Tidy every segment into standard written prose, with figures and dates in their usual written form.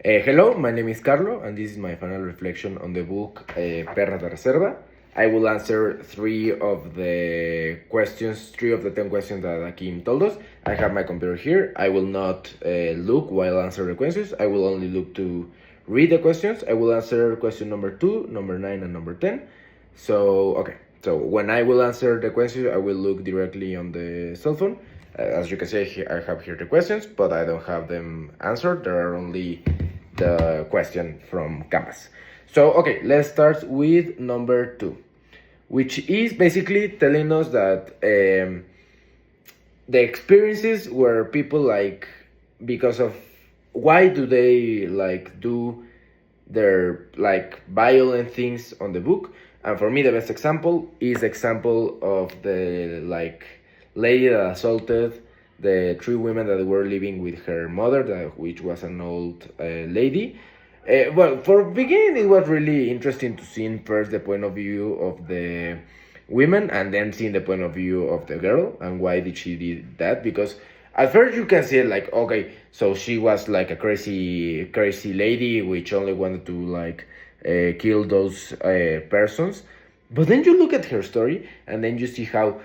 Hello, my name is Carlo, and this is my final reflection on the book Perras de Reserva. I will answer three of the 10 questions that Akim told us. I have my computer here. I will not look while answer the questions. I will only look to read the questions. I will answer question number 2, number 9, and number 10. So when I will answer the questions, I will look directly on the cell phone. As you can see, I have here the questions, but I don't have them answered. There are only the question from Canvas. So, okay, let's start with number 2, which is basically telling us that the experiences where people like, because of why do they like do their like violent things on the book. And for me, the best example is the example of the like lady that assaulted the 3 women that were living with her mother, which was an old lady. Well, for beginning, it was really interesting to see first the point of view of the women and then seeing the point of view of the girl and why did she did that. Because at first you can see it like, okay, so she was like a crazy lady which only wanted to like kill those persons. But then you look at her story and then you see how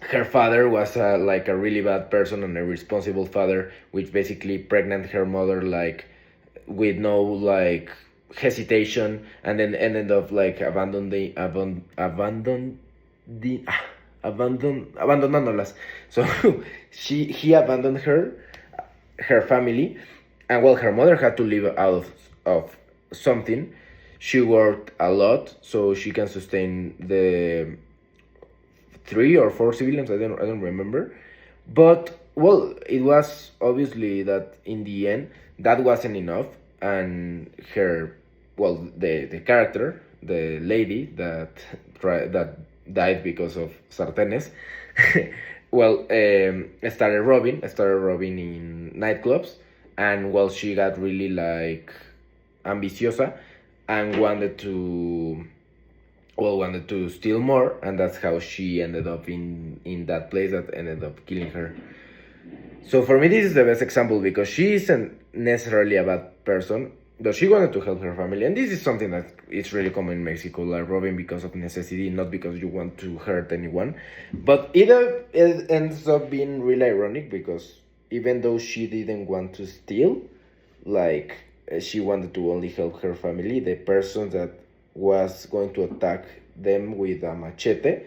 her father was like a really bad person and a irresponsible father, which basically pregnant her mother like with no like hesitation, and then ended up like abandonándolas. So he abandoned her family, and well, her mother had to live out of something. She worked a lot so she can sustain the 3 or 4 civilians. I don't remember, but well, it was obviously that in the end that wasn't enough, and the character, the lady that died because of sartenes, started robbing in nightclubs, and well, she got really like ambiciosa and wanted to steal more, and that's how she ended up in that place that ended up killing her. So for me, this is the best example because she isn't necessarily a bad person, but she wanted to help her family, and this is something that is really common in Mexico, like robbing because of necessity, not because you want to hurt anyone. But it ends up being really ironic because even though she didn't want to steal, like she wanted to only help her family, the person that was going to attack them with a machete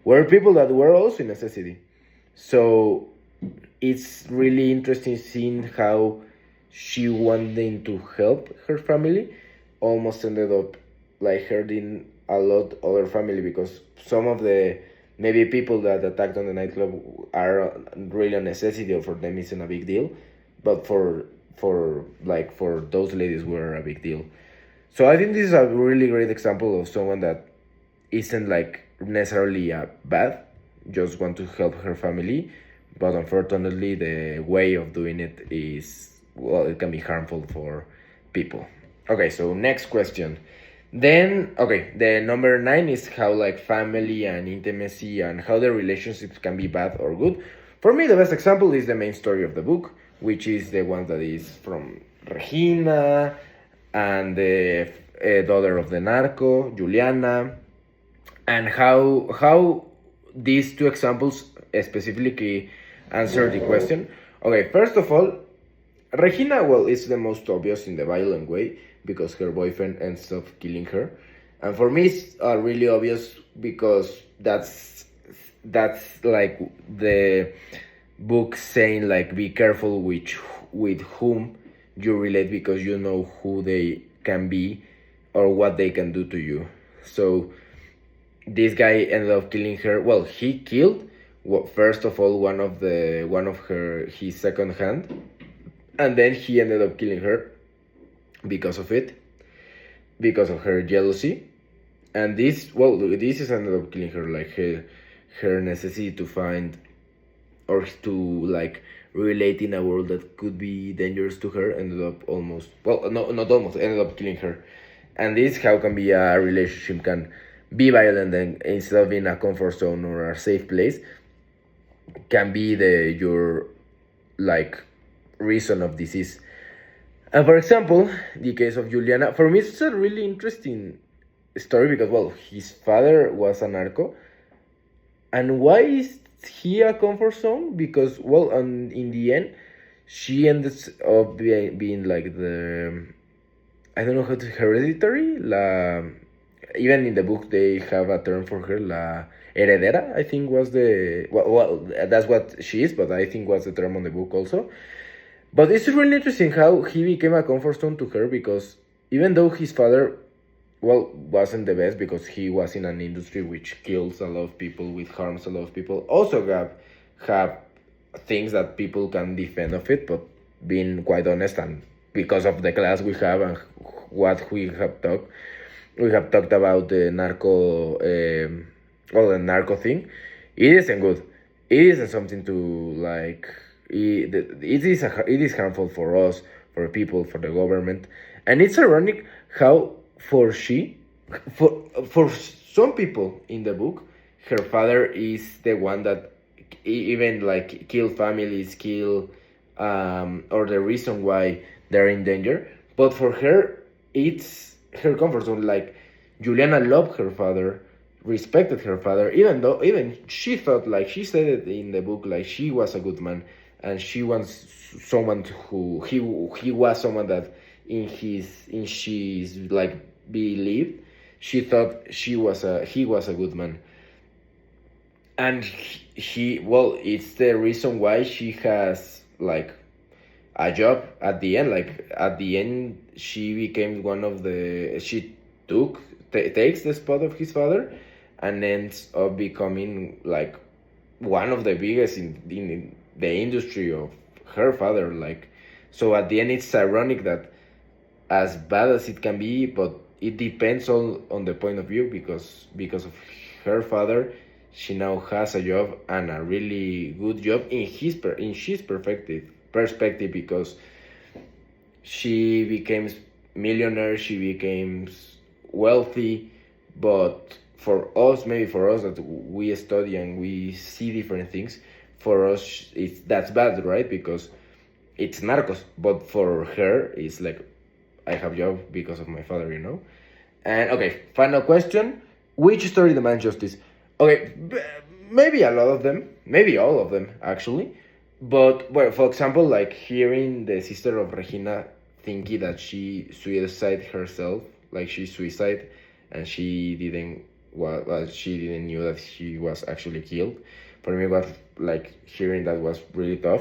were people that were also in necessity. So it's really interesting seeing how she wanting to help her family almost ended up like hurting a lot other family, because some of the maybe people that attacked on the nightclub are really a necessity, or for them isn't a big deal, but for those ladies were a big deal. So I think this is a really great example of someone that isn't like necessarily bad, just want to help her family, but unfortunately the way of doing it is, well, it can be harmful for people. Okay, so next question. Then, okay, the number 9 is how like family and intimacy and how the relationships can be bad or good. For me, the best example is the main story of the book, which is the one that is from Regina and the daughter of the narco, Juliana, and how these 2 examples specifically answer the question. Okay, first of all, Regina, well, is the most obvious in the violent way because her boyfriend ends up killing her, and for me it's really obvious because that's like the book saying like be careful with whom you relate, because you know who they can be or what they can do to you. So this guy ended up killing her. Well, he killed, first of all, one of his second hand, and then he ended up killing her because of her jealousy. And this is ended up killing her, like her necessity to find or to like relate in a world that could be dangerous to her ended up almost, well, no, not almost, ended up killing her. And this how can be a relationship can be violent, and instead of being a comfort zone or a safe place, can be your like reason of disease. And for example, the case of Juliana, for me, it's a really interesting story because, well, his father was a narco. And why is he a comfort zone? Because, well, in the end, she ended up being like the, I don't know how to, hereditary? Even in the book, they have a term for her, la heredera, I think was the, well, that's what she is, but I think was the term on the book also. But it's really interesting how he became a comfort zone to her because even though his father, well, wasn't the best because he was in an industry which kills a lot of people, which harms a lot of people, also have things that people can defend of it, but being quite honest and because of the class we have and what we have talked about the narco, well, the narco thing. It isn't good. It isn't something to like. It is harmful for us, for people, for the government, and it's ironic how for some people in the book, her father is the one that even like kill families, kill or the reason why they're in danger. But for her, it's her comfort zone. Like Juliana loved her father, respected her father, even though even she thought like she said it in the book like she was a good man, and she wants someone who he was someone that in she's like believed. She thought he was a good man, and he well, it's the reason why she has like a job at the end. Like at the end, she became one of the she takes the spot of his father, and ends up becoming like one of the biggest in the industry of her father. Like so, at the end, it's ironic that as bad as it can be, but it depends on the point of view because of her father, she now has a job and a really good job in his perspective because she becomes millionaire, she becomes wealthy, but for us, maybe for us that we study and we see different things, for us it's that's bad, right? Because it's narcos, but for her it's like I have job because of my father, you know. And okay, final question: which story demands justice? Okay, maybe a lot of them, maybe all of them actually. But well, for example, like hearing the sister of Regina thinking that she suicide herself, like she suicide, and she didn't well, she didn't knew that she was actually killed. For me, was like hearing that was really tough.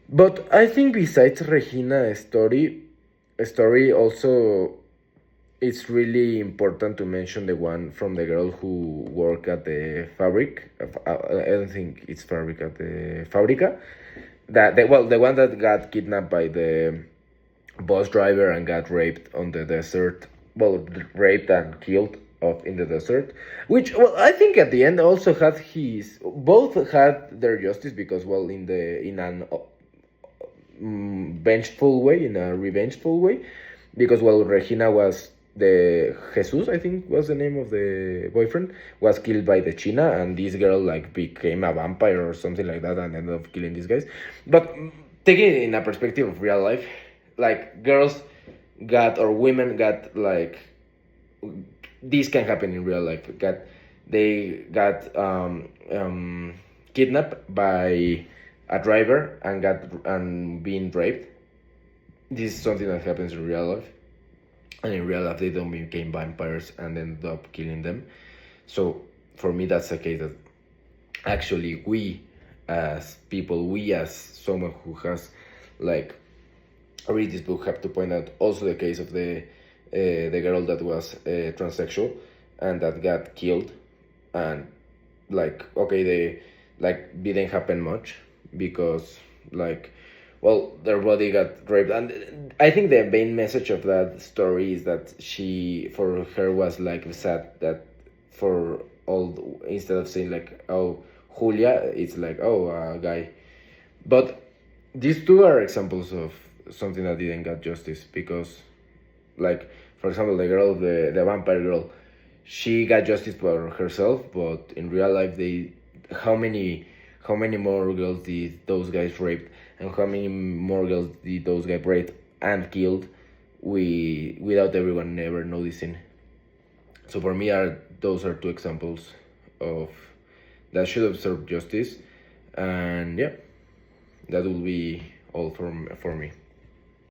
But I think besides Regina's story, a story also it's really important to mention the one from the girl who worked at the fabric. I don't think it's fabric at the fabrica. The one that got kidnapped by the bus driver and got raped on the desert. Well, raped and killed off in the desert. Which, well, I think at the end also had his both had their justice because, well, in an vengeful way, in a revengeful way, because well, Regina was the Jesus, I think was the name of the boyfriend, was killed by the China, and this girl like became a vampire or something like that, and ended up killing these guys. But taking it in a perspective of real life, like girls got or women got like this can happen in real life. They got kidnapped by a driver and got and being raped. This is something that happens in real life, and in real life they don't become vampires and end up killing them. So for me, that's a case that actually we as people, we as someone who has like read this book, have to point out also the case of the girl that was transsexual and that got killed, and like okay, they like didn't happen much because like well, their body got raped, and I think the main message of that story is that she for her was like sad that for all instead of saying like oh Julia, it's like oh a guy. But these two are examples of something that didn't get justice because like for example the vampire girl, she got justice for herself, but in real life they how many more girls did those guys rape, and how many more girls did those guys rape and killed without everyone ever noticing. So for me, are those are two examples of that should have served justice, and yeah, that will be all for me.